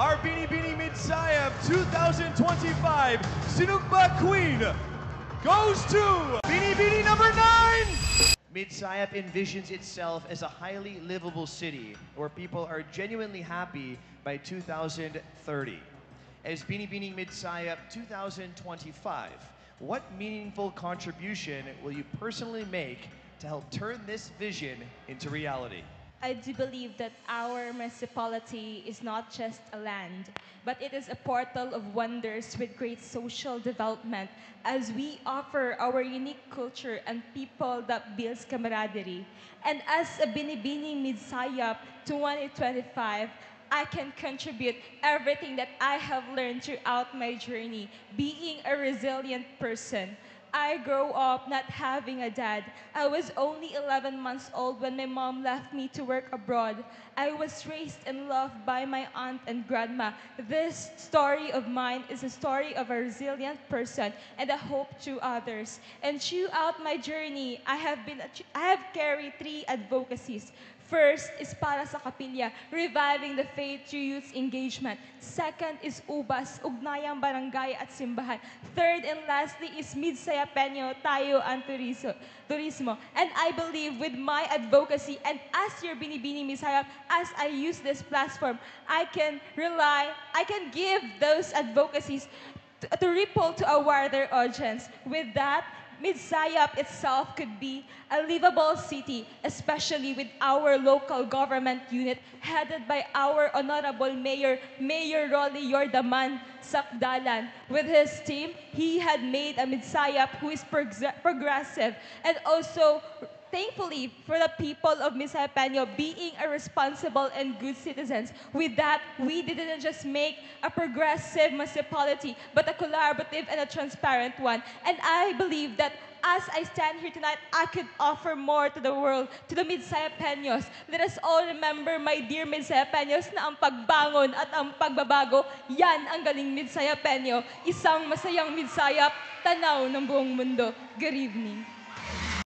our Bini Bini Midsayap 2025 Sinugba Queen goes to Bini Bini number 9! Midsayap envisions itself as a highly livable city where people are genuinely happy by 2030. As Bini Bini Midsayap 2025, what meaningful contribution will you personally make to help turn this vision into reality? I do believe that our municipality is not just a land, but it is a portal of wonders with great social development as we offer our unique culture and people that builds camaraderie. And as a Binibini Midsayap 2025, I can contribute everything that I have learned throughout my journey, being a resilient person. I grew up not having a dad. I was only 11 months old when my mom left me to work abroad. I was raised and loved by my aunt and grandma. This story of mine is a story of a resilient person and a hope to others. And throughout my journey, I have carried 3 advocacies. First is para sa kapilya, reviving the faith through youth engagement. Second is UBAS, ugnayang barangay at simbahan. Third and lastly is Midsaya Penyo, tayo ang turismo. And I believe with my advocacy and as your Binibini Misaya, as I use this platform, I can give those advocacies to ripple to a wider audience. With that, Midsayap itself could be a livable city, especially with our local government unit headed by our Honorable Mayor, Mayor Rolly Yordaman Sakdalan. With his team, he had made a Midsayap who is progressive and also thankfully for the people of Midsayap Penyo being a responsible and good citizens. With that, we didn't just make a progressive municipality, but a collaborative and a transparent one. And I believe that as I stand here tonight, I could offer more to the world, to the Midsayap Penyos. Let us all remember, my dear Midsayap Penyos, na ang pagbangon at ang pagbabago, yan ang galing Midsayap Penyo. Isang masayang Midsayap, tanaw ng buong mundo. Good evening.